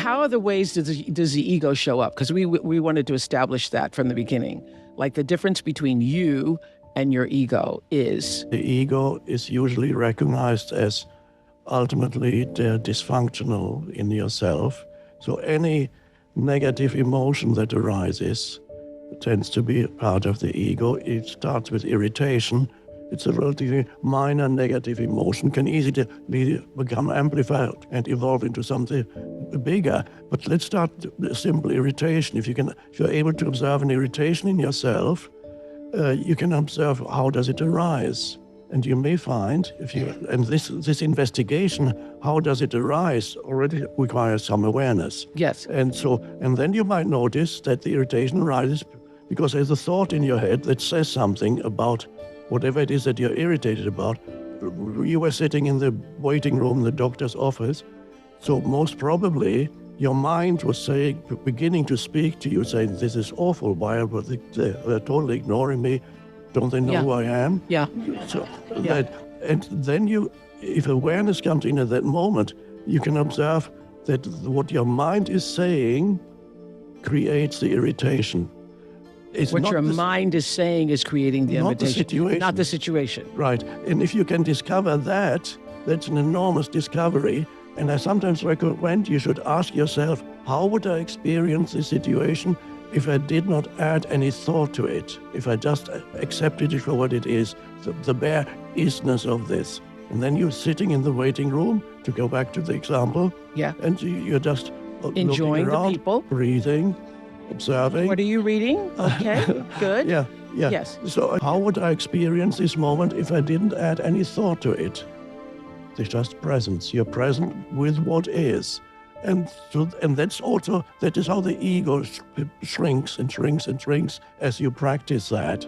how other ways does the ego show up? Because we wanted to establish that from the beginning. Like the difference between you and your ego is? The ego is usually recognized as ultimately dysfunctional in yourself. So any negative emotion that arises tends to be part of the ego. It starts with irritation. It's a relatively minor negative emotion, can easily become amplified and evolve into something bigger. But let's start with simple irritation. If you're able to observe an irritation in yourself, you can observe how does it arise. And you may find, this investigation, how does it arise, already requires some awareness. Yes. And then you might notice that the irritation arises because there's a thought in your head that says something about whatever it is that you're irritated about. You were sitting in the waiting room in the doctor's office, so most probably your mind was beginning to speak to you, saying, this is awful, why are they're totally ignoring me? Don't they know who I am? Yeah. And then if awareness comes in at that moment, you can observe that what your mind is saying creates the irritation. What your mind is saying is creating the invitation, not the situation. Right. And if you can discover that, that's an enormous discovery. And I sometimes recommend you should ask yourself, how would I experience this situation if I did not add any thought to it, if I just accepted it for what it is, the bare isness of this. And then you're sitting in the waiting room, to go back to the example, and you're just enjoying looking around, the people, breathing, observing. What are you reading? Okay, good. Yeah. Yes. So how would I experience this moment if I didn't add any thought to it? There's just presence. You're present with what is. And that is how the ego shrinks and shrinks and shrinks as you practice that.